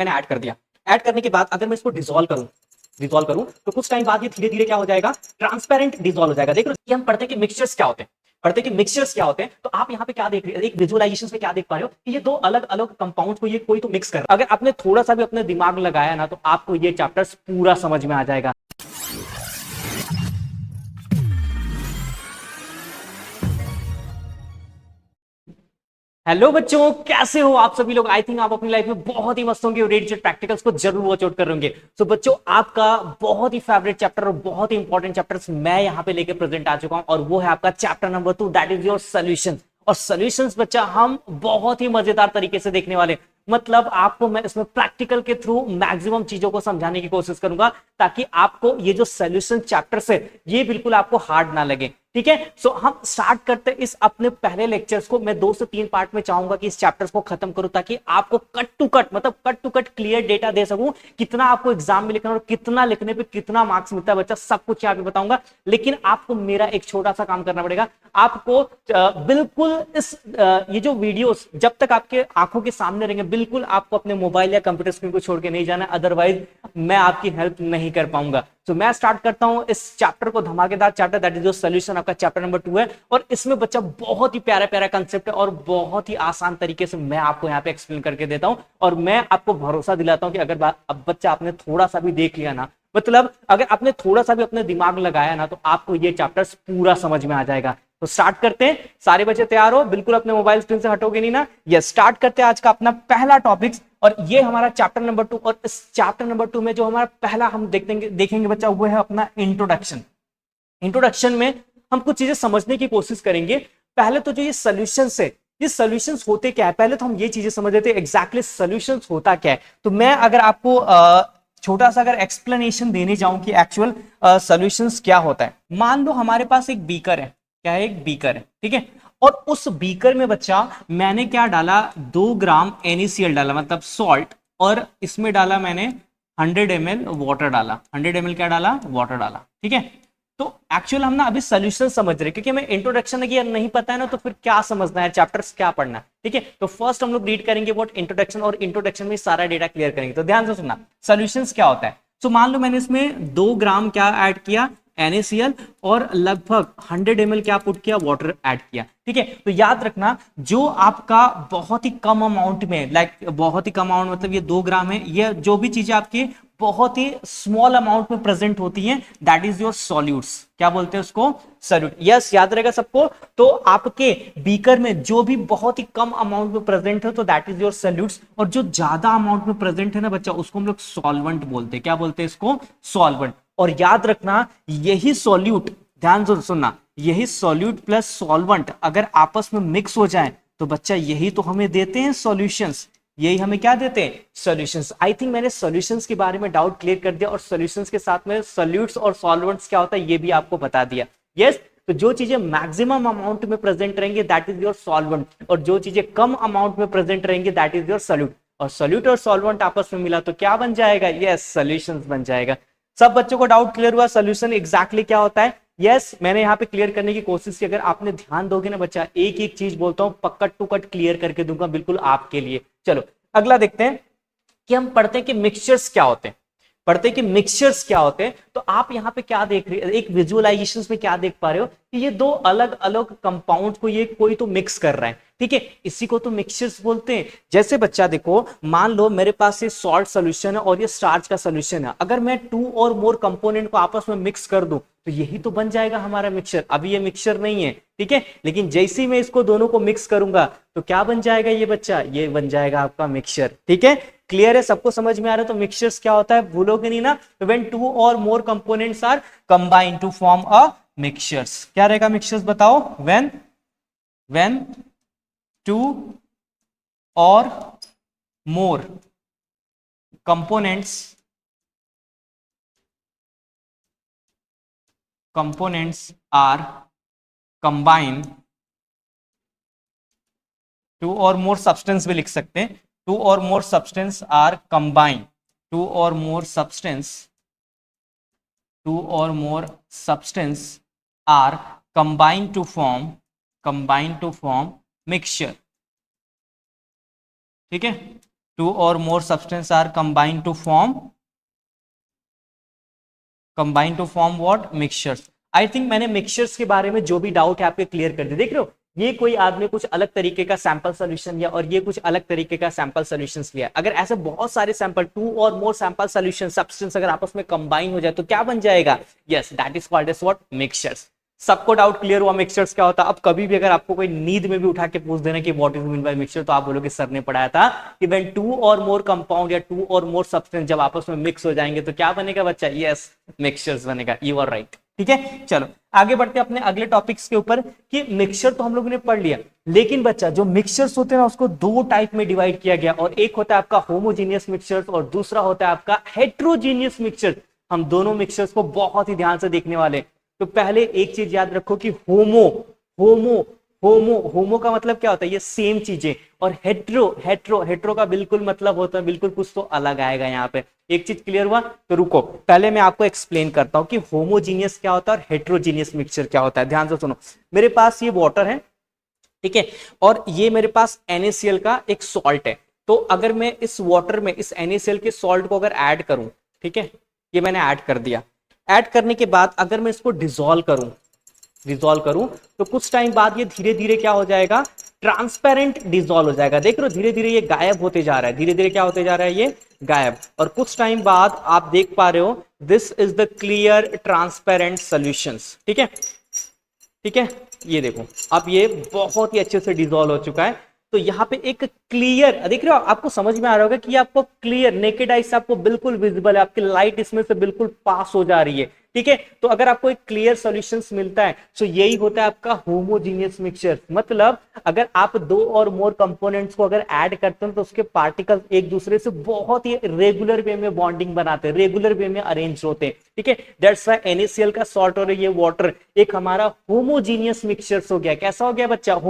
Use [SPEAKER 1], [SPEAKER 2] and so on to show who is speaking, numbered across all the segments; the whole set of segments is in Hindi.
[SPEAKER 1] मैंने ऐड कर दिया। ऐड करने के बाद अगर मैं इसको डिसॉल्व करूं तो कुछ टाइम बाद ये धीरे धीरे क्या हो जाएगा, ट्रांसपेरेंट डिसॉल्व हो जाएगा। देख रहे हो, हम पढ़ते हैं कि मिक्सचर्स क्या होते हैं, पढ़ते हैं कि मिक्सचर्स क्या होते हैं। तो आप यहाँ पे क्या देख रहे हैं, एक विजुअलाइजेशन में क्या देख पा रहे हो कि ये दो अलग अलग कंपाउंड को ये कोई तो मिक्स कर रहा है। अगर आपने थोड़ा सा भी अपने दिमाग लगाया ना तो आपको ये चैप्टर्स पूरा समझ में आ जाएगा। हेलो बच्चों, कैसे हो आप सभी लोग। आई थिंक आप अपनी लाइफ में बहुत ही मस्त होंगे और रेडिएट प्रैक्टिकल्स को जरूर वॉच आउट कर रहे होंगे। सो बच्चों, आपका बहुत ही फेवरेट चैप्टर और बहुत ही इंपॉर्टेंट चैप्टर्स मैं यहाँ पे लेके प्रेजेंट आ चुका हूँ और वो है आपका chapter number 2, that is your solution. और सॉल्यूशंस बच्चा हम बहुत ही मजेदार तरीके से देखने वाले, मतलब आपको मैं इसमें प्रैक्टिकल के थ्रू मैक्सिमम चीजों को समझाने की कोशिश करूंगा ताकि आपको ये जो सॉल्यूशन चैप्टर्स है ये बिल्कुल आपको हार्ड ना लगे। ठीक है, सो हम स्टार्ट करते हैं इस अपने पहले लेक्चर्स को। मैं 2 से 3 पार्ट में चाहूंगा कि इस चैप्टर्स को खत्म करूं ताकि आपको cut to cut clear data दे सकूं, कितना आपको एग्जाम में लिखना और कितना लिखने पे कितना मार्क्स मिलता है बच्चा, सब कुछ यहाँ पे बताऊंगा। लेकिन आपको मेरा एक छोटा सा काम करना पड़ेगा। आपको बिल्कुल इस ये जो वीडियोस जब तक आपके आंखों के सामने रहेंगे, बिल्कुल आपको अपने मोबाइल या कंप्यूटर स्क्रीन को छोड़ के नहीं जाना, अदरवाइज मैं आपकी हेल्प नहीं कर पाऊंगा। तो मैं स्टार्ट करता हूं इस चैप्टर को, धमाकेदार chapter that is your solution. आपका चैप्टर नंबर 2 है और इसमें बच्चा बहुत ही प्यारा प्यारा कंसेप्ट है और बहुत ही आसान तरीके से मैं आपको यहाँ पे एक्सप्लेन करके देता हूं। और मैं आपको भरोसा दिलाता हूं कि अगर अब बच्चा आपने थोड़ा सा भी देख लिया ना, मतलब अगर आपने थोड़ा सा भी अपने दिमाग लगाया ना, तो आपको ये चैप्टर्स पूरा समझ में आ जाएगा। तो स्टार्ट करते हैं। सारे बच्चे तैयार हो, बिल्कुल अपने मोबाइल स्क्रीन से हटोगे नहीं ना। ये स्टार्ट करते हैं आज का अपना पहला टॉपिक और ये हमारा चैप्टर नंबर 2। और इस चैप्टर नंबर 2 में जो हमारा पहला हम देखेंगे बच्चा, वो है अपना इंट्रोडक्शन। इंट्रोडक्शन में हम कुछ चीजें समझने की कोशिश करेंगे। पहले तो जो ये सॉल्यूशंस है, ये सॉल्यूशंस होते क्या है, पहले तो हम ये चीजें समझ लेते हैं एग्जैक्टली सॉल्यूशंस होता क्या है। तो मैं अगर आपको छोटा सा अगर एक्सप्लेनेशन देने जाऊं कि एक्चुअल सॉल्यूशंस क्या होता है। मान लो हमारे पास एक बीकर है, क्या है, एक बीकर है, ठीक है। और उस बीकर में बच्चा मैंने क्या डाला, 2 ग्राम NaCl डाला, मतलब सॉल्ट, और इसमें डाला मैंने 100 ml वाटर डाला। 100 ml क्या डाला, वाटर डाला, ठीक है। तो एक्चुअल हम ना अभी सॉल्यूशन समझ रहे हैं, क्योंकि हमें इंट्रोडक्शन की नहीं पता है ना, तो फिर क्या समझना है, चैप्टर्स क्या पढ़ना है, ठीक है। तो फर्स्ट हम लोग रीड करेंगे व्हाट इंट्रोडक्शन, और इंट्रोडक्शन में सारा डेटा क्लियर करेंगे। तो ध्यान से सुनना, सॉल्यूशंस क्या होता है। तो मान लो मैंने इसमें 2 ग्राम क्या ऐड किया, NaCl, और लगभग 100 ml क्या पुट किया, वाटर ऐड किया, ठीक है। तो याद रखना, जो आपका बहुत ही कम अमाउंट में, लाइक बहुत ही कम अमाउंट मतलब ये 2 ग्राम है, ये जो भी चीजें आपकी बहुत ही स्मॉल अमाउंट में प्रेजेंट होती हैं, दैट इज योर सॉल्यूट्स। क्या बोलते हैं उसको, सॉल्यूट। यस, याद रहेगा सबको। तो आपके बीकर में जो भी बहुत ही कम अमाउंट में प्रेजेंट है तो दैट इज योर सॉल्यूट्स, और जो ज्यादा अमाउंट में प्रेजेंट है ना बच्चा, उसको हम लोग सॉल्वेंट बोलते हैं। क्या बोलते हैं इसको, सॉल्वेंट। और याद रखना, यही सॉल्यूट, ध्यान से सुनना, यही सॉल्यूट प्लस सॉल्वेंट अगर आपस में मिक्स हो जाए तो बच्चा यही तो हमें देते हैं सॉल्यूशंस। यही हमें क्या देते हैं, सॉल्यूशंस। आई थिंक मैंने सॉल्यूशंस के बारे में डाउट क्लियर कर दिया और सॉल्यूशंस के साथ में सॉल्यूट्स और सॉल्वेंट्स क्या होता है ये भी आपको बता दिया। यस, तो जो चीजें मैक्सिमम अमाउंट में प्रेजेंट रहेंगे दैट इज योर सॉल्वेंट, और जो चीजें कम अमाउंट में प्रेजेंट रहेंगे दैट इज योर सॉल्यूट। और सॉल्यूट और सॉल्वेंट आपस में मिला तो क्या बन जाएगा, यस, सॉल्यूशंस बन जाएगा। सब बच्चों को डाउट क्लियर हुआ, सॉल्यूशन एग्जैक्टली क्या होता है। यस, मैंने यहाँ पे क्लियर करने की कोशिश की। अगर आपने ध्यान दोगे ना बच्चा, एक एक चीज बोलता हूँ पक्का टू कट क्लियर करके दूंगा बिल्कुल आपके लिए। चलो अगला देखते हैं कि हम पढ़ते हैं कि मिक्सचर्स क्या होते हैं। पढ़ते हैं कि मिक्सचर्स क्या होते हैं। तो आप यहाँ पे क्या देख रहे हैं, एक विजुअलाइजेशन में क्या देख पा रहे हो कि ये 2 अलग अलग कंपाउंड को ये कोई तो मिक्स कर रहा है, ठीक है। इसी को तो मिक्सचर्स बोलते हैं। जैसे बच्चा देखो, मान लो मेरे पास ये सॉल्ट सोल्यूशन है और ये स्टार्च का सोल्यूशन है। अगर मैं 2 और मोर कंपोनेंट को आपस में मिक्स कर दूं तो यही तो बन जाएगा हमारा मिक्सचर। अभी ये मिक्सचर नहीं है, ठीक है, लेकिन जैसे ही मैं इसको दोनों को मिक्स करूंगा तो क्या बन जाएगा ये बच्चा, ये बन जाएगा आपका मिक्सचर, ठीक है। क्लियर है, सबको समझ में आ रहा है। तो मिक्सचर्स क्या होता है, भूलोगे नहीं ना। When 2 or more components are combine to form a mixtures, क्या रहेगा मिक्सचर्स, बताओ। When 2 or more components are combined, 2 or more substance भी लिख सकते हैं, 2 or more substance are combined, 2 or more substance are combined to form mixture, ठीक है। Two or more substance are combined to form what mixtures. I think मैंने मिक्सचर्स के बारे में जो भी डाउट है आपके क्लियर कर दिए। देख रहे हो, ये कोई आदमी कुछ अलग तरीके का सैंपल सोल्यूशन लिया और ये कुछ अलग तरीके का सैंपल सोल्यूशंस लिया। अगर ऐसे बहुत सारे sample, to or more sample solution substance अगर आपस में कंबाइन हो जाए तो क्या बन जाएगा? Yes, that is called as what? Mixtures. सबको डाउट क्लियर हुआ मिक्सचर्स क्या होता है? अब कभी भी अगर आपको कोई नींद में भी उठा के पूछ देना कि what is mean by mixture, तो आप बोलोगे सर ने पढ़ाया था कि when to or more compound या टू और मोर सब्सटेंस जब आपस में मिक्स हो जाएंगे तो क्या बनेगा बच्चा? यस, मिक्सचर्स बनेगा। You are right. ठीक है, चलो आगे बढ़ते हैं अपने अगले टॉपिक्स के ऊपर कि मिक्सचर तो हम लोगों ने पढ़ लिया, लेकिन बच्चा जो मिक्सचर्स होते हैं ना उसको दो टाइप में डिवाइड किया गया, और एक होता है आपका होमोजीनियस मिक्सचर्स और दूसरा होता है आपका हेट्रोजीनियस मिक्सचर। हम दोनों मिक्सचर्स को बहुत ही ध्यान से देखने वाले। तो पहले एक चीज याद रखो कि होमो होमो होमो होमो का मतलब क्या होता है? ये सेम चीजें। और हेट्रो हेट्रो हेट्रो का बिल्कुल मतलब होता है बिल्कुल कुछ तो अलग आएगा यहाँ पे। एक चीज क्लियर हुआ? तो रुको, पहले मैं आपको एक्सप्लेन करता हूं कि होमोजीनियस क्या होता है और हेट्रोजीनियस मिक्सचर क्या होता है। ध्यान से सुनो। मेरे पास ये वाटर है, ठीक है, और ये मेरे पास NaCl का एक सॉल्ट है। तो अगर मैं इस वाटर में इस NaCl के सॉल्ट को अगर ऐड करूं, ठीक है, ये मैंने ऐड कर दिया। ऐड करने के बाद अगर मैं इसको डिसॉल्व करूं तो कुछ टाइम बाद ये धीरे धीरे क्या हो जाएगा? ट्रांसपेरेंट डिसॉल्व हो जाएगा। देख रहे हो, धीरे धीरे ये गायब होते जा रहा है। धीरे धीरे क्या होते जा रहा है? ये गायब। और कुछ टाइम बाद आप देख पा रहे हो, this is the clear transparent solutions. ठीक है, ठीक है, ये देखो अब ये बहुत ही अच्छे से डिसॉल्व हो चुका है। तो यहाँ पे एक क्लियर, देख रहे हो, आपको समझ में आ रहा होगा कि आपको क्लियर नेकेड आई से आपको बिल्कुल विजिबल है, आपकी लाइट इसमें से बिल्कुल पास हो जा रही है। ठीक है, तो अगर आपको एक क्लियर सॉल्यूशंस मिलता है तो यही होता है आपका होमोजीनियस मिक्सचर। मतलब अगर आप दो और मोर कंपोनेंट्स को अगर ऐड करते हैं तो उसके पार्टिकल्स एक दूसरे से बहुत ही रेगुलर वे में बॉन्डिंग बनाते हैं, रेगुलर वे में अरेंज होते हैं। ठीक है, दैट्स व्हाई NaCl का सॉल्ट और ये वाटर एक हमारा होमोजीनियस मिक्सचर्स हो गया। कैसा हो गया बच्चा?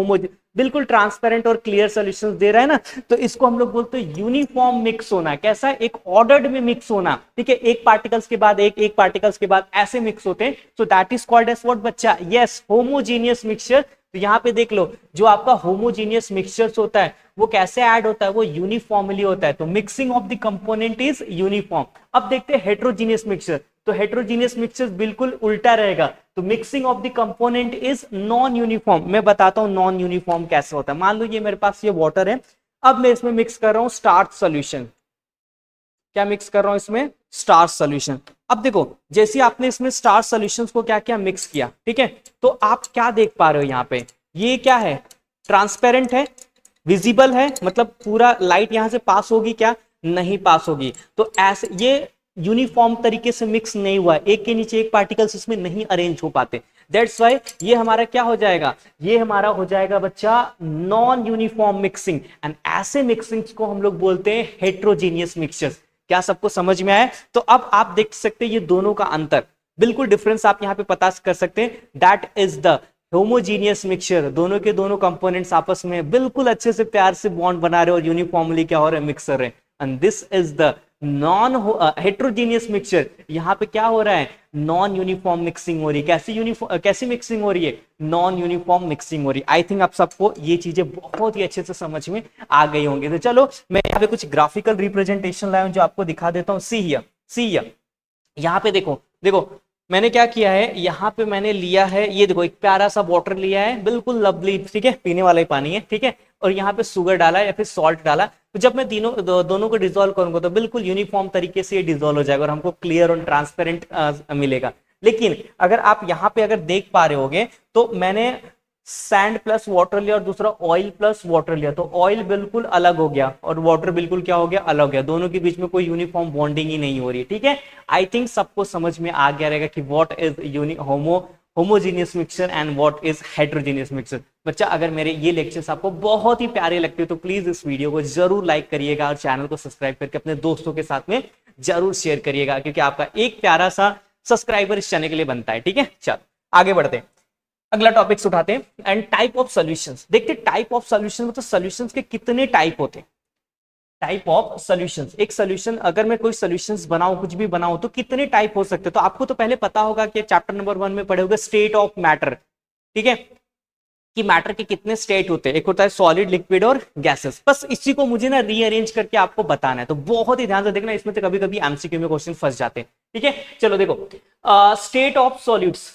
[SPEAKER 1] बिल्कुल ट्रांसपेरेंट और क्लियर सॉल्यूशंस दे रहा है ना, तो इसको हम लोग बोलते हैं यूनिफॉर्म मिक्स होना। कैसा? एक ऑर्डर्ड में मिक्स होना। ठीक है, एक पार्टिकल्स के बाद एक पार्टिकल्स के बाद ऐसे मिक्स होते हैं। So that is called as what बच्चा? Yes, homogeneous mixture. तो यहां पे देख लो, जो आपका होमोजीनियस मिक्सचर्स होता है वो कैसे ऐड होता है? वो यूनिफॉर्मली होता है। तो mixing of the component is uniform. अब देखते हैं हेट्रोजीनियस मिक्सचर। तो हेट्रोजीनियस मिक्सचर बिल्कुल उल्टा रहेगा। तो mixing of the component is non uniform. मैं बताता हूं नॉन यूनिफॉर्म कैसे होता है। मान लो ये मेरे पास ये वाटर है, अब मैं इसमें मिक्स कर रहा हूं स्टार्च सॉल्यूशन। क्या मिक्स कर रहा हूं इसमें? Starch solution. अब देखो, जैसे आपने इसमें स्टार्च सॉल्यूशंस को क्या क्या मिक्स किया, ठीक है, तो आप क्या देख पा रहे हो यहाँ पे? ये क्या है? ट्रांसपेरेंट है, विजिबल है, मतलब पूरा लाइट यहां से पास होगी क्या? नहीं पास होगी। तो ऐसे ये यूनिफॉर्म तरीके से मिक्स नहीं हुआ है, एक के नीचे एक पार्टिकल्स इसमें नहीं अरेंज हो पाते। दैट्स व्हाई ये हमारा क्या हो जाएगा? ये हमारा हो जाएगा बच्चा नॉन यूनिफॉर्म मिक्सिंग। एंड ऐसे मिक्सिंग्स को हम लोग बोलते हैं हेट्रोजीनियस मिक्सचर्स। क्या सबको समझ में आया? तो अब आप देख सकते हैं ये दोनों का अंतर, बिल्कुल डिफरेंस आप यहां पे पता कर सकते हैं। That is the homogeneous mixture. दोनों के दोनों कंपोनेंट्स आपस में बिल्कुल अच्छे से प्यार से बॉन्ड बना रहे और यूनिफॉर्मली क्या हो रहा है? मिक्स कर रहे हैं। And this is the non heterogeneous mixture. यहां पे क्या हो रहा है? नॉन यूनिफॉर्म मिक्सिंग हो रही है। कैसी मिक्सिंग हो रही है? नॉन यूनिफॉर्म मिक्सिंग हो रही है। आई थिंक आप सबको ये चीजें बहुत ही अच्छे से समझ में आ गई होंगी। तो चलो मैं यहाँ पे कुछ ग्राफिकल रिप्रेजेंटेशन लाया हूं जो आपको दिखा देता हूं। सी हियर, यहाँ पे देखो, देखो मैंने क्या किया है, यहाँ पे मैंने लिया है, ये देखो एक प्यारा सा वाटर लिया है, बिल्कुल लवली, ठीक है, पीने वाला ही पानी है, ठीक है, और यहाँ पे शुगर डाला है या फिर सॉल्ट डाला। तो जब मैं दोनों को डिसॉल्व करूंगा तो बिल्कुल यूनिफॉर्म तरीके से ये डिसॉल्व हो जाएगा और हमको क्लियर और ट्रांसपेरेंट मिलेगा। लेकिन अगर आप यहाँ पे अगर देख पा रहे होगे तो मैंने सैंड प्लस वाटर लिया और दूसरा ऑयल प्लस वाटर लिया, तो ऑयल बिल्कुल अलग हो गया और वाटर बिल्कुल क्या हो गया? अलग हो गया। दोनों के बीच में कोई यूनिफॉर्म बॉन्डिंग ही नहीं हो रही है। ठीक है, आई थिंक सबको समझ में आ गया रहेगा कि what is homogeneous mixture and what is heterogeneous mixture. बच्चा अगर मेरे ये लेक्चर्स आपको बहुत ही प्यारे लगते हैं तो प्लीज इस वीडियो को जरूर लाइक करिएगा और चैनल को सब्सक्राइब करके अपने दोस्तों के साथ में जरूर शेयर करिएगा, क्योंकि आपका एक प्यारा सा सब्सक्राइबर इस चैनल के लिए बनता है। ठीक है, चलो आगे बढ़ते हैं, अगला टॉपिक्स उठाते हैं। एंड टाइप ऑफ सॉल्यूशंस देखते हैं। टाइप ऑफ सॉल्यूशन मतलब सॉल्यूशंस के कितने टाइप होते हैं? टाइप ऑफ सॉल्यूशंस, एक सॉल्यूशन अगर मैं कोई सॉल्यूशंस बनाऊं, कुछ भी बनाऊं, तो कितने टाइप हो सकते हैं? तो आपको तो पहले पता होगा कि चैप्टर नंबर 1 में पढ़े होगे स्टेट ऑफ मैटर। ठीक है, कि मैटर के कितने स्टेट होते हैं, एक होता है सॉलिड, लिक्विड और गैसेस। बस इसी को मुझे ना रीअरेंज करके आपको बताना है, तो बहुत ही ध्यान से देखना, इसमें तो कभी कभी एमसीक्यू में क्वेश्चन फंस जाते हैं। ठीक है, चलो देखो, स्टेट ऑफ सॉलिड्स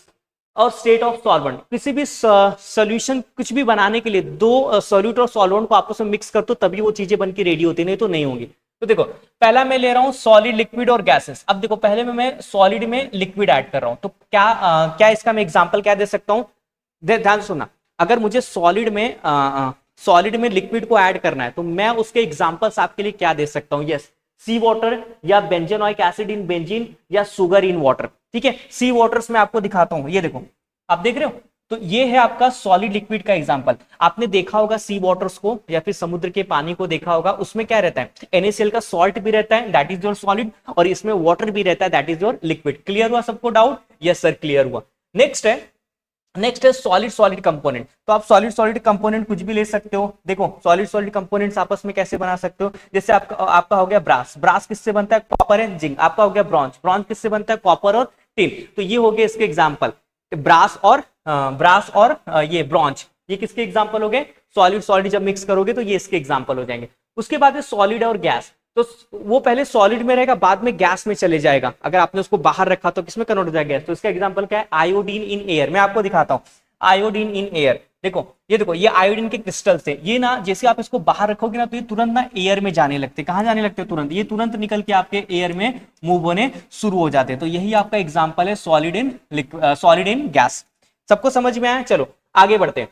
[SPEAKER 1] और स्टेट ऑफ सॉल्वेंट, किसी भी सोल्यूशन कुछ भी बनाने के लिए दो सॉल्यूट और सॉल्वेंट को आपस में मिक्स कर दो तभी वो चीजें बन के रेडी होती, नहीं तो नहीं होंगी। तो देखो पहला मैं ले रहा हूं सॉलिड, लिक्विड और गैसेस। अब देखो पहले में मैं सॉलिड में लिक्विड ऐड कर रहा हूं, तो क्या इसका मैं एग्जांपल क्या दे सकता हूं, ध्यान सुनना। अगर मुझे सॉलिड में लिक्विड को ऐड करना है तो मैं उसके एग्जांपल्स आपके लिए क्या दे सकता हूं, यस, सी वाटर या बेंजेनोइक एसिड इन बेंजीन या सुगर इन वाटर। ठीक है, सी वाटर्स में आपको दिखाता हूं, ये देखो आप देख रहे हो, तो ये है आपका सॉलिड लिक्विड का एग्जांपल। आपने देखा होगा सी वाटर्स को या फिर समुद्र के पानी को देखा होगा, उसमें क्या रहता है, NaCl का सॉल्ट भी रहता है, दैट इज योर सॉलिड, और इसमें वाटर भी रहता है, that is your liquid. Clear हुआ सबको डाउट? यस सर, क्लियर हुआ। नेक्स्ट है सॉलिड सॉलिड कंपोनेंट। तो आप सॉलिड सॉलिड कंपोनेंट कुछ भी ले सकते हो। देखो सॉलिड सॉलिड कंपोनेंट्स आपस में कैसे बना सकते हो, जैसे आपका हो गया ब्रास किससे बनता है, कॉपर एंड जिंक। आपका हो गया ब्रॉन्ज किससे बनता है, कॉपर और टिन। तो ये हो गए इसके एग्जांपल, ब्रास और ये ब्रॉन्ज, ये किसके एग्जांपल हो गए, सॉलिड सॉलिड जब मिक्स करोगे तो ये इसके एग्जांपल हो जाएंगे। उसके बाद है सॉलिड और गैस, तो वो पहले सॉलिड में रहेगा, बाद में गैस में चले जाएगा। अगर आपने उसको बाहर रखा तो किसमें कन्वर्ट हो जाएगा, गैस। तो इसका एग्जांपल क्या है, आयोडीन इन एयर। मैं आपको दिखाता हूं, आयोडीन इन एयर। देखो ये आयोडीन के क्रिस्टल्स है, ये ना जैसे आप इसको बाहर रखोगे ना तो ये तुरंत ना एयर में जाने लगते। कहां जाने लगते हैं, तुरंत, ये तुरंत निकल के आपके एयर में मूव होने शुरू हो जाते हैं। तो यही आपका एग्जांपल है सॉलिड इन गैस। सबको समझ में आया? चलो आगे बढ़ते हैं।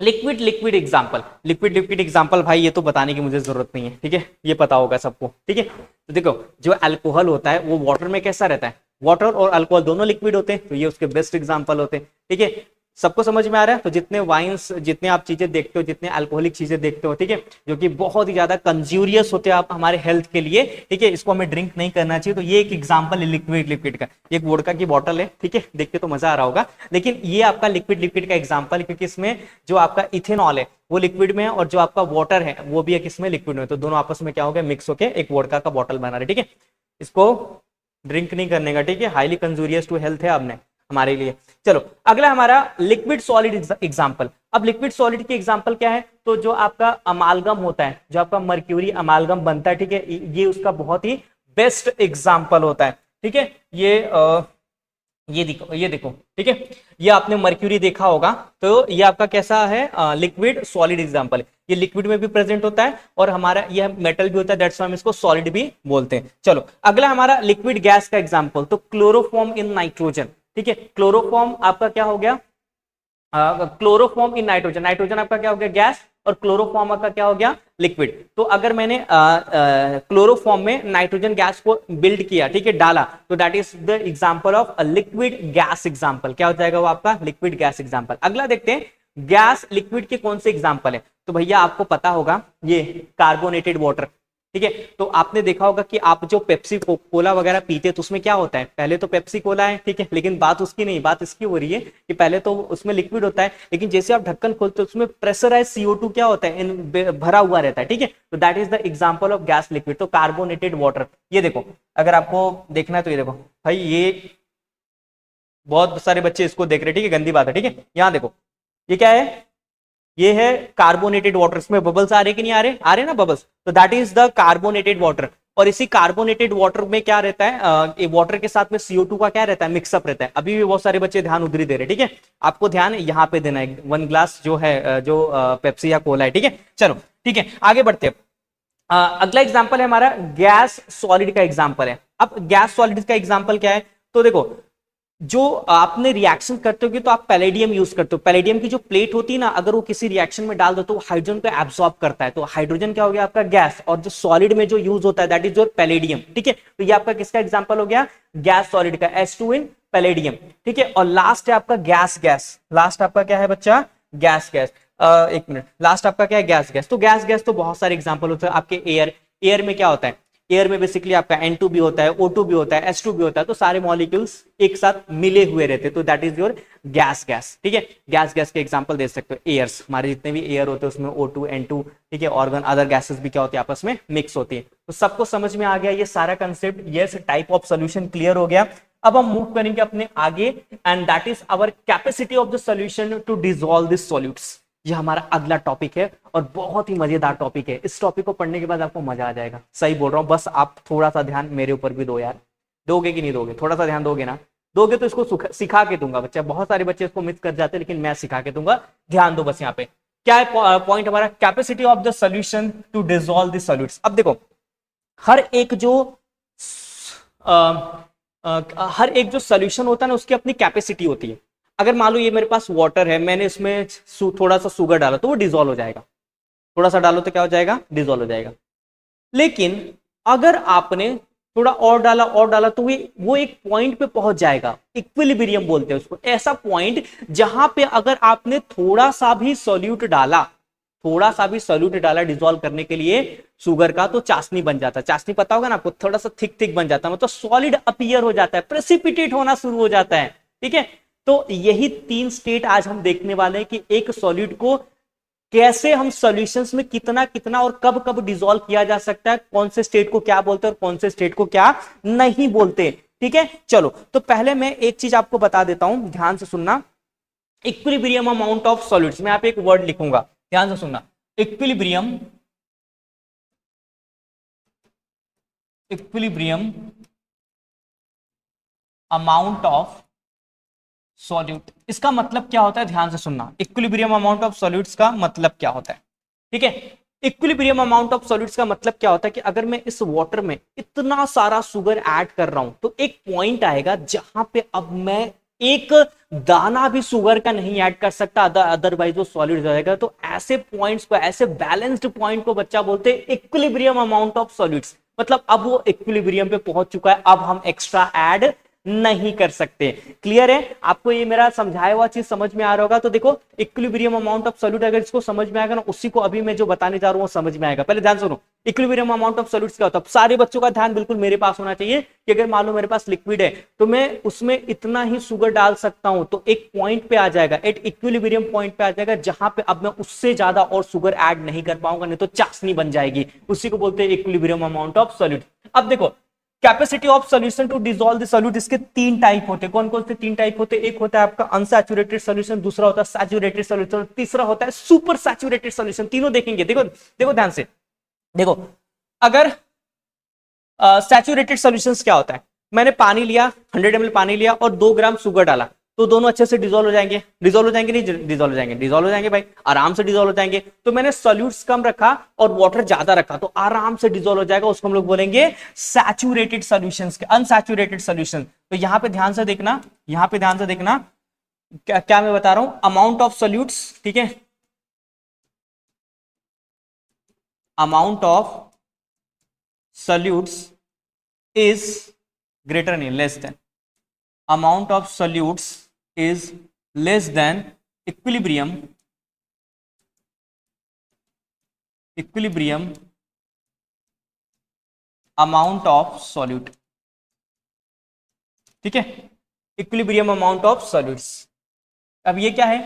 [SPEAKER 1] लिक्विड एग्जांपल भाई ये तो बताने की मुझे जरूरत नहीं है, ठीक है, ये पता होगा सबको। ठीक है, तो देखो जो अल्कोहल होता है वो वाटर में कैसा रहता है, वाटर और अल्कोहल दोनों लिक्विड होते हैं, तो ये उसके बेस्ट एग्जांपल होते हैं। ठीक है, सबको समझ में आ रहा है? तो जितने वाइन्स, जितने आप चीजें देखते हो, जितने अल्कोहलिक चीजें देखते हो, ठीक है, जो कि बहुत ही ज्यादा कंज्यूरियस होते हैं आप हमारे हेल्थ के लिए, ठीक है, इसको हमें ड्रिंक नहीं करना चाहिए। तो ये एक एग्जांपल है लिक्विड का। एक वोडका की बोतल है, ठीक है, देख के तो मजा आ रहा होगा, लेकिन ये आपका लिक्विड का एग्जांपल है, क्योंकि इसमें जो आपका इथेनॉल है वो लिक्विड में है और जो आपका वाटर है वो भी एक इसमें लिक्विड में है। तो दोनों आपस में क्या हो गया, मिक्स होकर एक वोडका का बॉटल बना रहे। ठीक है, इसको ड्रिंक नहीं करने का, ठीक है, हाईली कंज्यूरियस टू हेल्थ है आपने हमारे लिए। चलो अगला हमारा लिक्विड सॉलिड एग्जांपल। अब लिक्विड सॉलिड की एग्जांपल क्या है, तो जो आपका अमालगम होता है, जो आपका मर्क्यूरी अमालगम बनता है, ठीक है, ये उसका बहुत ही बेस्ट एग्जांपल होता है। ठीक है, ये देखो, ठीक है, ये आपने मर्क्यूरी देखा होगा, तो ये आपका कैसा है, लिक्विड सॉलिड एग्जांपल। ये लिक्विड में भी प्रेजेंट होता है और हमारा यह मेटल भी होता है, दैट्स व्हाई हम इसको सॉलिड भी बोलते हैं। चलो अगला हमारा लिक्विड गैस का एग्जांपल, तो क्लोरोफॉर्म इन नाइट्रोजन। ठीक है, क्लोरोफॉर्म आपका क्या हो गया, क्लोरोफॉर्म इन नाइट्रोजन। नाइट्रोजन आपका क्या हो गया, गैस, और क्लोरोफॉर्म आपका क्या हो गया, लिक्विड। तो अगर मैंने क्लोरोफॉर्म में नाइट्रोजन गैस को बिल्ड किया, ठीक है, डाला, तो that is the example of a liquid gas example. क्या हो जाएगा वो आपका लिक्विड गैस एग्जांपल। अगला देखते हैं गैस लिक्विड के कौन से एग्जांपल है। तो भैया आपको पता होगा ये कार्बोनेटेड वाटर। ठीक है, तो आपने देखा होगा कि आप जो पेप्सी कोला वगैरह पीते हैं तो उसमें क्या होता है, पहले तो पेप्सी कोला है, ठीक है, लेकिन बात उसकी नहीं, बात इसकी हो रही है कि पहले तो उसमें लिक्विड होता है, लेकिन जैसे आप ढक्कन खोलते हो उसमें प्रेशराइज CO2 क्या होता है, भरा हुआ रहता है। ठीक है, तो that is the example of gas liquid, तो कार्बोनेटेड वाटर। ये देखो, अगर आपको देखना है तो ये देखो भाई, ये बहुत सारे बच्चे इसको देख रहे हैं, ठीक है, गंदी बात है। ठीक है, यहाँ देखो ये क्या है, ये है कार्बोनेटेड वाटर। इसमें बबल्स आ रहे कि नहीं आ रहे ना बबल्स, तो that is the carbonated water. और इसी कार्बोनेटेड वाटर में क्या रहता है, वाटर के साथ में CO2 का क्या रहता है, मिक्सअप रहता है। अभी भी बहुत सारे बच्चे ध्यान उधर ही दे रहे हैं, ठीक है, आपको ध्यान यहाँ पे देना है, 1 ग्लास जो है, जो पेप्सी या कोला है। ठीक है, चलो ठीक है, आगे बढ़ते हैं। अगला एग्जाम्पल है हमारा गैस सॉलिड का एग्जाम्पल है। अब गैस सॉलिड का एग्जाम्पल क्या है, तो देखो जो आपने रिएक्शन करते हो तो आप पैलेडियम यूज करते हो। पैलेडियम की जो प्लेट होती है ना, अगर वो किसी रिएक्शन में डाल दो तो हाइड्रोजन को एब्सॉर्ब करता है, तो हाइड्रोजन क्या हो गया आपका गैस, और जो सॉलिड में जो यूज होता है दैट इज योर पैलेडियम। ठीक है, तो ये आपका किसका एग्जांपल हो गया, गैस सॉलिड का, H2 इन पैलेडियम। ठीक है, और लास्ट है आपका गैस। लास्ट आपका क्या है बच्चा, गैस। एक मिनट, लास्ट आपका क्या है, गैस। तो गैस तो बहुत सारे एग्जाम्पल होते हैं आपके। एयर में क्या होता है, एयर में बेसिकली आपका N2 भी होता है, O2 भी होता है, H2 भी होता है, तो सारे मॉलिक्यूल्स एक साथ मिले हुए रहते हैं, तो दैट इज योर गैस। ठीक है, गैस के एग्जांपल दे सकते हो, एयर्स, हमारे जितने भी एयर होते हैं उसमें O2 N2, ठीक है, ऑर्गन अदर गैसेस भी क्या होती है, आपस में मिक्स होती है। तो सबको समझ में आ गया ये सारा concept, yes, type of solution clear हो गया। अब हम मूव करेंगे अपने आगे, and that is our capacity of the solution to dissolve this solutes. ये हमारा अगला टॉपिक है और बहुत ही मजेदार टॉपिक है। इस टॉपिक को पढ़ने के बाद आपको मजा आ जाएगा, सही बोल रहा हूं। बस आप थोड़ा सा ध्यान मेरे ऊपर भी दो यार। दोगे कि नहीं दोगे? थोड़ा सा ध्यान दोगे ना? दोगे तो इसको सिखा के दूंगा बच्चा। बहुत सारे बच्चे इसको मिस कर जाते हैं, लेकिन मैं सिखा के दूंगा। ध्यान दो बस यहाँ पे। क्या है पॉइंट हमारा? Capacity of the solution to dissolve the solutes. अब देखो, हर एक जो हर एक जो सॉल्यूशन होता है ना, उसकी अपनी कैपेसिटी होती है। अगर मान लो ये मेरे पास वाटर है, मैंने इसमें थोड़ा सा शुगर डाला तो वो डिसॉल्व हो जाएगा। थोड़ा सा डालो तो क्या हो जाएगा? डिसॉल्व हो जाएगा। लेकिन अगर आपने थोड़ा और डाला तो वो एक पॉइंट पे पहुंच जाएगा, इक्विलिब्रियम बोलते हैं उसको। ऐसा पॉइंट जहां पे अगर आपने थोड़ा सा भी सॉल्यूट डाला, डिसॉल्व करने के लिए शुगर का, तो चाशनी बन जाता है। चाशनी पता होगा ना आपको, थोड़ा सा थिक थिक बन जाता है, मतलब सॉलिड अपीयर हो जाता है, प्रेसिपिटेट होना शुरू हो जाता है। ठीक है, तो यही 3 स्टेट आज हम देखने वाले हैं कि एक सॉलिड को कैसे हम सॉल्यूशंस में कितना कितना और कब कब डिसॉल्व किया जा सकता है, कौन से स्टेट को क्या बोलते हैं और कौन से स्टेट को क्या नहीं बोलते। ठीक है, चलो तो पहले मैं एक चीज आपको बता देता हूं, ध्यान से सुनना। इक्विलिब्रियम अमाउंट ऑफ सॉलिड्स, मैं यहाँ पे एक वर्ड लिखूंगा, ध्यान से सुनना। इक्विलिब्रियम अमाउंट ऑफ सॉल्यूट, इसका मतलब क्या होता है? ध्यान से सुनना। इक्विलिब्रियम अमाउंट ऑफ सॉल्यूट्स का मतलब क्या होता है? ठीक है, इक्विलिब्रियम अमाउंट ऑफ सॉल्यूट्स का मतलब क्या होता है कि अगर मैं इस वाटर में इतना सारा शुगर ऐड कर रहा हूं, तो एक पॉइंट आएगा जहां पे अब मैं एक दाना भी शुगर का नहीं ऐड कर सकता, अदरवाइज वो सॉलिड हो जाएगा। तो ऐसे पॉइंट्स को, ऐसे बैलेंस्ड पॉइंट को बच्चा बोलते हैं इक्विलिब्रियम अमाउंट ऑफ सॉल्यूट्स। मतलब अब वो इक्विलिब्रियम पे पहुंच चुका है, अब हम एक्स्ट्रा ऐड नहीं कर सकते। क्लियर है? आपको ये मेरा समझाया हुआ चीज समझ में आ रहा होगा। तो देखो, इक्विलिब्रियम अमाउंट ऑफ सॉल्यूट, अगर इसको समझ में आएगा ना, उसी को अभी मैं जो बताने जा रहा हूं वो समझ में आएगा। पहले ध्यान सुनो, इक्विलिब्रियम अमाउंट ऑफ सॉल्यूट्स क्या होता है। सारे बच्चों का ध्यान बिल्कुल मेरे पास होना चाहिए कि अगर मान लो मेरे पास लिक्विड है, तो मैं उसमें इतना ही शुगर डाल सकता हूं, तो एक पॉइंट पे आ जाएगा, एट इक्विलिब्रियम पॉइंट पे आ जाएगा, जहां पे अब मैं उससे ज्यादा और शुगर ऐड नहीं कर पाऊंगा, नहीं तो चाशनी बन जाएगी। उसी को बोलते हैं इक्विलिब्रियम अमाउंट ऑफ सॉल्यूट। अब देखो, capacity of solution to dissolve the solute, इसके 3 टाइप होते हैं। कौन कौन से 3 टाइप होते हैं? एक होता है आपका अनसैचुरेटेड सॉल्यूशन, दूसरा होता है सैचुरेटेड सॉल्यूशन, तीसरा होता है सुपर सैचुरेटेड सॉल्यूशन। तीनों देखेंगे। देखो देखो ध्यान से देखो, अगर सैचुरेटेड सॉल्यूशंस क्या होता है? मैंने पानी लिया, 100 ml पानी लिया और 2 ग्राम शुगर डाला, तो दोनों अच्छे से डिसॉल्व हो जाएंगे। डिसॉल्व हो जाएंगे? नहीं डिसॉल्व हो जाएंगे? डिसॉल्व हो जाएंगे भाई, आराम से डिसॉल्व हो जाएंगे। तो मैंने सॉल्यूट्स कम रखा और वाटर ज्यादा रखा, तो आराम से डिसॉल्व हो जाएगा। उसको हम लोग बोलेंगे सैचुरेटेड सॉल्यूशंस, अनसैचुरेटेड सॉल्यूशन। तो यहां पे ध्यान से देखना, यहां पे ध्यान से देखना क्या मैं बता रहा हूं। अमाउंट ऑफ सॉल्यूट्स, ठीक है, amount of solutes is greater than less than, amount of solutes is less than equilibrium amount of solute। ठीक है, इक्विलिब्रियम अमाउंट ऑफ सॉल्यूट्स। अब ये क्या है?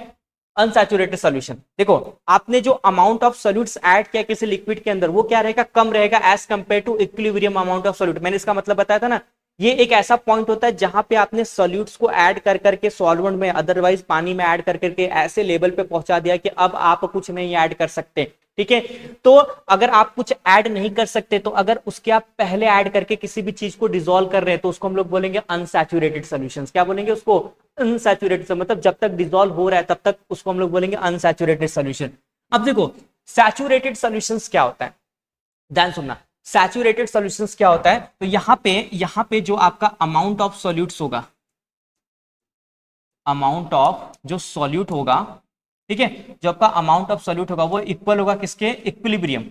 [SPEAKER 1] Unsaturated solution. देखो, आपने जो अमाउंट ऑफ सॉल्यूट्स ऐड किया किसी लिक्विड के अंदर, वो क्या रहेगा? कम रहेगा as compare to equilibrium amount of solute. मैंने इसका मतलब बताया था ना, ये एक ऐसा पॉइंट होता है जहां पे आपने सॉल्यूट्स को ऐड कर करके सॉल्वेंट में, अदरवाइज पानी में ऐड कर करके ऐसे लेवल पे पहुंचा दिया कि अब आप कुछ नहीं ऐड कर सकते। ठीक है, तो अगर आप कुछ ऐड नहीं कर सकते, तो अगर उसके आप पहले ऐड करके किसी भी चीज को डिसॉल्व कर रहे हैं, तो उसको हम लोग बोलेंगे अनसैचुरेटेड सॉल्यूशंस। क्या बोलेंगे उसको? अनसैचुरेटेड। मतलब जब तक डिसॉल्व हो रहा है तब तक उसको हम लोग बोलेंगे अनसैचुरेटेड सॉल्यूशन। अब देखो, सैचुरेटेड सॉल्यूशंस क्या होता है, ध्यान सुनना। सैचुरेटेड सॉल्यूशंस क्या होता है? तो यहां पे जो आपका अमाउंट ऑफ सॉल्यूट्स होगा, अमाउंट ऑफ जो सॉल्यूट होगा, ठीक है, जो आपका अमाउंट ऑफ सॉल्यूट होगा वो इक्वल होगा किसके? Equilibrium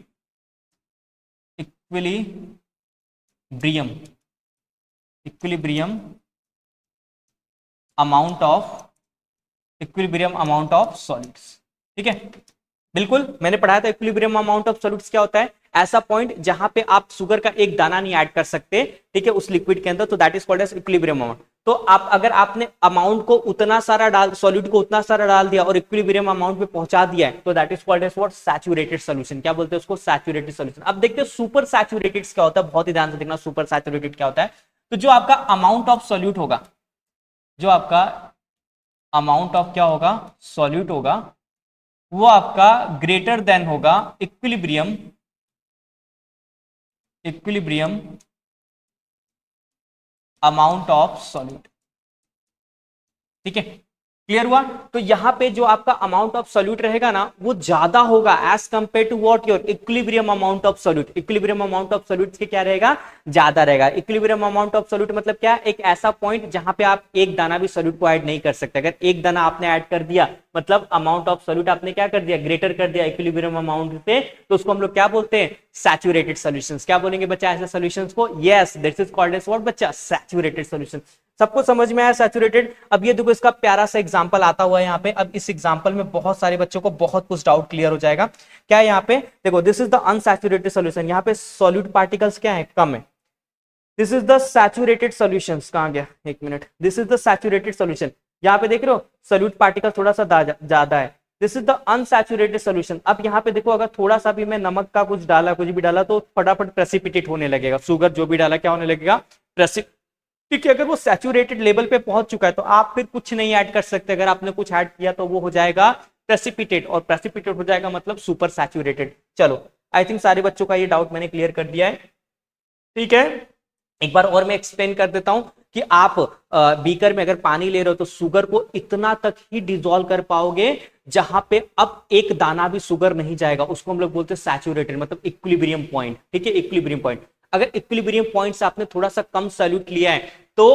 [SPEAKER 1] amount of solids. ठीक है, बिल्कुल मैंने पढ़ाया था इक्विलिब्रियम अमाउंट ऑफ सॉलिड्स क्या होता है। ऐसा पॉइंट जहां पे आप शुगर का एक दाना नहीं ऐड कर सकते, ठीक है, उस लिक्विड के अंदर, तो that is called as equilibrium amount. तो आप अगर आपने अमाउंट को उतना सारा डाल, सॉलिड को उतना सारा डाल दिया और इक्विलिब्रियम अमाउंट पे पहुंचा दिया है, तो that is called as what? Saturated solution. क्या बोलते हैं उसको? Saturated solution. अब देखते हैं सुपर सैचुरेटेड क्या होता है। बहुत ही ध्यान से देखना, सुपर सैचुरेटेड क्या होता है। तो जो आपका अमाउंट ऑफ सॉल्यूट होगा, जो आपका अमाउंट ऑफ क्या होगा, सॉल्यूट होगा, वो आपका ग्रेटर देन होगा equilibrium, equilibrium amount of solute. ठीक है, क्लियर हुआ? तो यहां पे जो आपका अमाउंट ऑफ सॉल्यूट रहेगा ना, वो ज्यादा होगा as compare to what your equilibrium amount of solute. Equilibrium amount of solute के क्या रहेगा, ज्यादा रहेगा। इक्विलिब्रियम अमाउंट ऑफ सॉल्यूट मतलब क्या, एक ऐसा पॉइंट जहां पे आप एक दाना भी सॉल्यूट को ऐड नहीं कर सकते। अगर एक दाना आपने ऐड कर दिया मतलब अमाउंट ऑफ सॉल्यूट आपने क्या कर दिया, ग्रेटर कर दिया इक्विलिब्रियम अमाउंट से, तो उसको हम लोग क्या बोलते हैं, सैचुरेटेड सॉल्यूशंस। क्या बोलेंगे बच्चा ऐसे सॉल्यूशंस को, yes this is called as what बच्चा, सैचुरेटेड सॉल्यूशन। सबको समझ में आया सैचुरेटेड? अब ये देखो इसका प्यारा सा एग्जांपल आता हुआ है यहाँ पे। अब इस एग्जांपल में बहुत सारे बच्चों को बहुत कुछ डाउट क्लियर हो जाएगा। क्या है यहाँ पे, देखो this is the unsaturated solution, यहाँ पे सॉल्यूट पार्टिकल्स क्या है, कम है। This is the saturated solutions, कहां गया, एक minute, this is the saturated solution, यहाँ पे देख रहे हो सॉल्यूट पार्टिकल थोड़ा सा ज्यादा है। This is the unsaturated solution. अब यहाँ पे देखो अगर थोड़ा सा भी मैं नमक का कुछ डाला, कुछ भी डाला, तो फटाफट प्रेसिपिटेट होने लगेगा, शुगर जो भी डाला क्या होने लगेगा, ठीक है। अगर वो सैचुरेटेड लेवल पे पहुंच चुका है तो आप फिर कुछ नहीं ऐड कर सकते। अगर आपने कुछ ऐड किया तो वो हो जाएगा प्रेसिपिटेट, और प्रेसिपिटेट हो जाएगा मतलब सुपर सैचुरेटेड। चलो आई थिंक सारे बच्चों का ये डाउट मैंने क्लियर कर दिया है। ठीक है, एक बार और मैं एक्सप्लेन कर देता हूं कि आप बीकर में अगर पानी ले रहे हो तो शुगर को इतना तक ही डिसॉल्व कर पाओगे जहां पे अब एक दाना भी शुगर नहीं जाएगा, उसको हम लोग बोलते हैं सैचुरेटेड, मतलब इक्विलिब्रियम पॉइंट। ठीक है, इक्विलिब्रियम पॉइंट। अगर इक्विलिब्रियम पॉइंट से आपने थोड़ा सा कम सॉल्यूट लिया है तो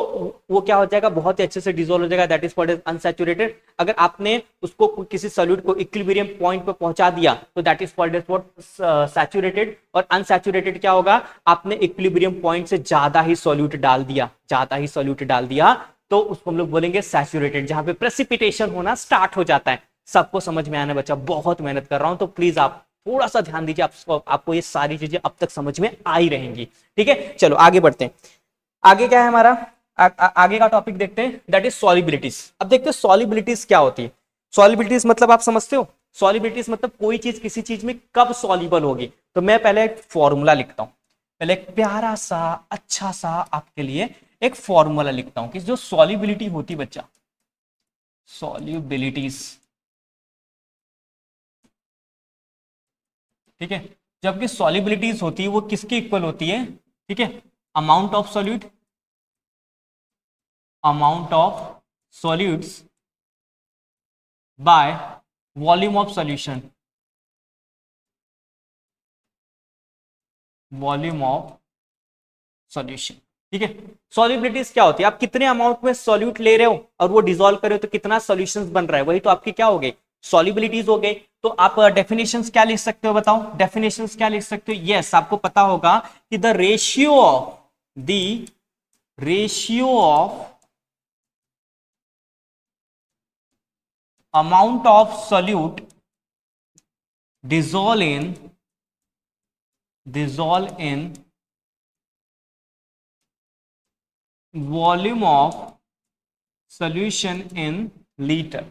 [SPEAKER 1] वो क्या हो जाएगा, बहुत ही अच्छे से डिसॉल्व हो जाएगा, that is called as unsaturated. अगर आपने उसको किसी सॉल्यूट को इक्विलिब्रियम पॉइंट पे पहुंचा दिया तो that is called as what, saturated. और अनसैचुरेटेड क्या होगा, आपने इक्विलिब्रियम पॉइंट से ज्यादा ही सॉल्यूट डाल दिया, ज्यादा ही सॉल्यूट डाल दिया, तो उसको हम लोग बोलेंगे सैचुरेटेड, जहां पे प्रेसिपिटेशन होना स्टार्ट हो जाता है। सबको समझ में आना बच्चा, बहुत मेहनत कर रहा हूं तो प्लीज आप थोड़ा सा ध्यान दीजिए, आपको ये सारी चीजें अब तक समझ में आ ही रहेंगी। ठीक है, चलो आगे बढ़ते हैं। आगे क्या है हमारा, आगे का टॉपिक देखते हैं, दैट इज सॉल्युबिलिटीज। अब देखते हैं सॉल्युबिलिटीज क्या होती है। सॉल्युबिलिटीज मतलब आप समझते हो, सॉल्युबिलिटीज मतलब कोई चीज किसी चीज में कब सॉल्युबल होगी। तो मैं पहले एक फॉर्मूला लिखता हूं, पहले एक प्यारा सा अच्छा सा आपके लिए एक फॉर्मूला लिखता हूं कि जो सॉल्युबिलिटी होती बच्चा, सॉल्युबिलिटीज, ठीक है, जबकि सॉल्युबिलिटीज होती है वो किसके इक्वल होती है, ठीक है, amount of solute, amount of solutes by volume of solution, volume of solution. ठीक है, सॉल्युबिलिटीज क्या होती है, आप कितने अमाउंट में सॉल्यूट ले रहे हो और वो डिसॉल्व कर रहे हो तो कितना सॉल्यूशंस बन रहा है, वही तो आपकी क्या हो गई, सॉल्युबिलिटीज हो गई। तो आप डेफिनेशंस क्या लिख सकते हो, बताओ डेफिनेशंस क्या लिख सकते हो। यस, आपको पता होगा कि the ratio of amount of solute dissolve in volume of solution in liter।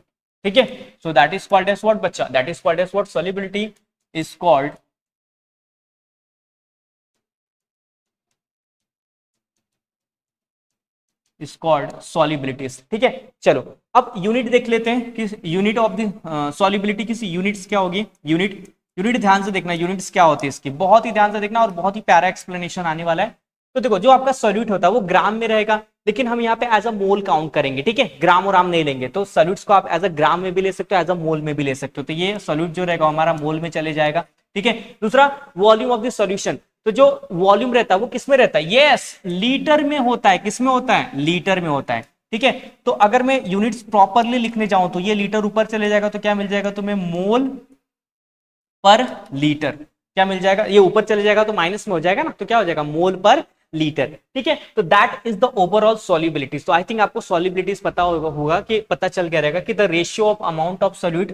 [SPEAKER 1] ठीक है, so that is called as what बच्चा, that is called as what, solubility is called solubilities। ठीक है, चलो अब यूनिट देख लेते हैं कि यूनिट ऑफ द सॉल्युबिलिटी किसी यूनिट्स क्या होगी। यूनिट ध्यान से देखना, यूनिट्स क्या होती है इसकी, बहुत ही ध्यान से देखना और बहुत ही प्यारा एक्सप्लेनेशन आने वाला है। तो देखो जो आपका सॉल्यूट होता है वो ग्राम में रहेगा, लेकिन हम यहाँ पे एज अ मोल काउंट करेंगे। ठीक है, ग्राम और आम नहीं लेंगे। तो सॉल्यूट्स को आप एज अ ग्राम में भी ले सकते हो, एज अ मोल में भी ले सकते हो। तो ये सॉल्यूट जो रहेगा हमारा मोल में चले जाएगा। ठीक है, दूसरा वॉल्यूम ऑफ द सॉल्यूशन, तो जो वॉल्यूम रहता है वो किसमें रहता है, यस लीटर में होता है। किसमें होता है, लीटर में होता है। ठीक है, तो अगर मैं यूनिट्स प्रॉपरली लिखने जाऊं तो ये लीटर ऊपर चले जाएगा तो क्या मिल जाएगा तुम्हें, मोल पर लीटर। क्या मिल जाएगा, ये ऊपर चले जाएगा तो माइनस में हो जाएगा ना, तो क्या हो जाएगा, मोल पर लीटर। ठीक है, तो दैट इज द ओवरऑल सॉल्युबिलिटीज। तो आई थिंक आपको सॉल्युबिलिटीज पता होगा कि पता चल गया रहेगा कि the ratio of amount of solute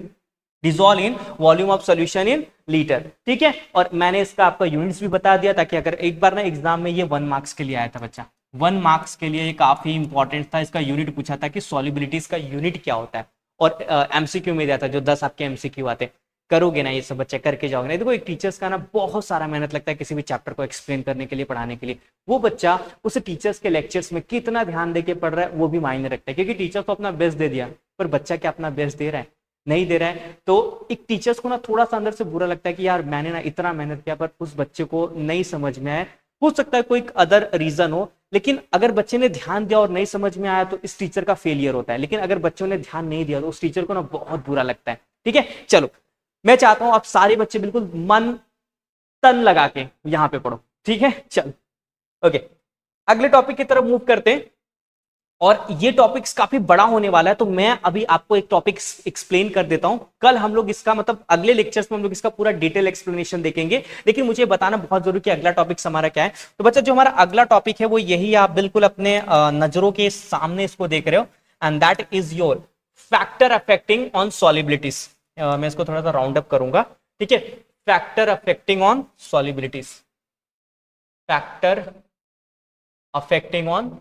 [SPEAKER 1] dissolve in volume of solution in litre. ठीक है, और मैंने इसका आपका यूनिट्स भी बता दिया ताकि अगर एक बार ना एग्जाम में ये 1 मार्क्स के लिए आया था बच्चा, 1 मार्क्स के लिए ये काफी इंपॉर्टेंट था। इसका यूनिट पूछा था कि सॉल्युबिलिटीज का यूनिट क्या होता है, और एमसीक्यू में दिया था, जो 10 आपके एमसीक्यू आते। करोगे ना ये सब बच्चे करके जाओगे ना। देखो एक टीचर्स का ना बहुत सारा मेहनत लगता है किसी भी चैप्टर को एक्सप्लेन करने के लिए, पढ़ाने के लिए। वो बच्चा उस टीचर्स के लेक्चर्स में कितना ध्यान देके पढ़ रहा है वो भी मायने रखता है, क्योंकि टीचर तो अपना बेस्ट दे दिया, पर बच्चा क्या अपना बेस्ट दे रहा है? नहीं दे रहा है। तो एक टीचर्स को ना थोड़ा सा अंदर से बुरा लगता है कि यार मैंने ना इतना मेहनत किया पर उस बच्चे को नहीं समझ में आया। हो सकता है कोई अदर रीजन हो, लेकिन अगर बच्चे ने ध्यान दिया और नहीं समझ में आया तो इस टीचर का फेलियर होता है। लेकिन अगर बच्चों ने ध्यान नहीं दिया तो उस टीचर को ना बहुत बुरा लगता है। ठीक है, चलो मैं चाहता हूं आप सारे बच्चे बिल्कुल मन तन लगा के यहां पे पढ़ो। ठीक है, चलो ओके, अगले टॉपिक की तरफ मूव करते हैं। और ये टॉपिक्स काफी बड़ा होने वाला है, तो मैं अभी आपको एक टॉपिक एक्सप्लेन कर देता हूं। कल हम लोग इसका मतलब अगले लेक्चर्स में हम लोग इसका पूरा डिटेल एक्सप्लेनेशन देखेंगे, लेकिन मुझे बताना बहुत जरूरी कि अगला टॉपिक हमारा क्या है। तो बच्चा जो हमारा अगला टॉपिक है वो यही, आप बिल्कुल अपने नजरों के सामने इसको देख रहे हो, and that is your factor affecting on solubilities. मैं इसको थोड़ा सा राउंड अप करूंगा। ठीक है, factor affecting on solubilities, factor affecting on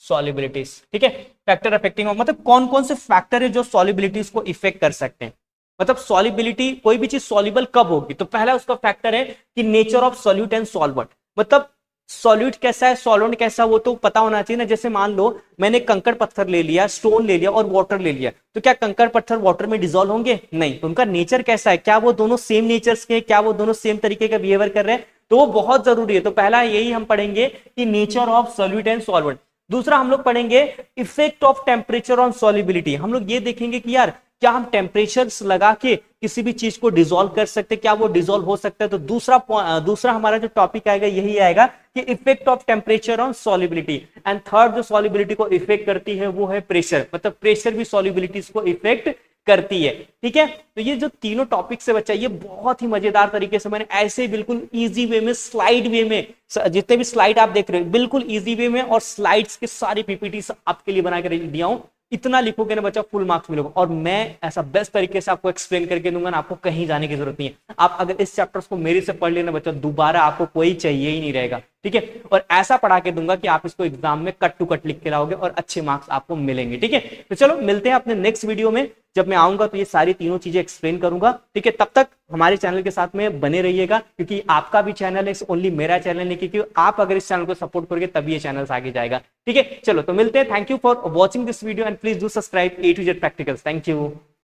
[SPEAKER 1] solubilities. ठीक है, फैक्टर अफेक्टिंग मतलब कौन कौन से फैक्टर है जो सॉलिबिलिटीज को इफेक्ट कर सकते हैं। मतलब सॉलिबिलिटी, कोई भी चीज सॉल्युबल कब होगी, तो पहला उसका फैक्टर है कि nature of solute and solvent. मतलब सॉल्यूट कैसा है, सॉल्वेंट कैसा, वो तो पता होना चाहिए ना। जैसे मान लो मैंने कंकड़ पत्थर ले लिया, स्टोन ले लिया और वाटर ले लिया, तो क्या कंकड़ पत्थर वाटर में डिसॉल्व होंगे? नहीं। तो उनका नेचर कैसा है, क्या वो दोनों सेम नेचर्स के, क्या वो दोनों सेम तरीके का बिहेवियर कर रहे हैं, तो वो बहुत जरूरी है। तो पहला यही हम पढ़ेंगे कि nature of solute and solvent. दूसरा हम लोग पढ़ेंगे effect of temperature on solubility. हम लोग ये देखेंगे कि यार क्या हम टेम्परेचर लगा के किसी भी चीज को डिसॉल्व कर सकते हैं, क्या वो डिसॉल्व हो सकता है। तो दूसरा हमारा जो टॉपिक आएगा यही आएगा कि effect of temperature on solubility. And third जो सॉल्युबिलिटी को इफेक्ट करती है वो है प्रेशर, मतलब प्रेशर भी सॉल्युबिलिटीज को इफेक्ट करती है। ठीक है, तो ये जो तीनों टॉपिक से बच्चा, ये बहुत ही मजेदार तरीके से मैंने ऐसे बिल्कुल इजी वे में, स्लाइड वे में, जितने भी स्लाइड आप देख रहे हो बिल्कुल इजी वे में, और स्लाइड्स के सारी पीपीटी आपके लिए बना कर दिया हूं। इतना लिखोगे ना बच्चा फुल मार्क्स मिलेगा, और मैं ऐसा बेस्ट तरीके से आपको एक्सप्लेन करके दूंगा ना, आपको कहीं जाने की जरूरत नहीं है। आप अगर इस चैप्टर्स को मेरे से पढ़ लेना बच्चा, दोबारा आपको कोई चाहिए ही नहीं रहेगा। ठीक है, और ऐसा पढ़ा के दूंगा कि आप इसको एग्जाम में कट टू कट लिख के लाओगे और अच्छे मार्क्स आपको मिलेंगे। ठीक है, तो चलो मिलते हैं अपने नेक्स्ट वीडियो में। जब मैं आऊंगा तो ये सारी तीनों चीजें एक्सप्लेन करूंगा। ठीक है, तब तक हमारे चैनल के साथ में बने रहिएगा, क्योंकि आपका भी चैनल है, ओनली मेरा चैनल है, क्योंकि आप अगर इस चैनल को सपोर्ट करोगे तभी ये चैनल आगे जाएगा। ठीक है, चलो तो मिलते हैं। Thank you for watching this video and please do subscribe A to Z practicals. Thank you.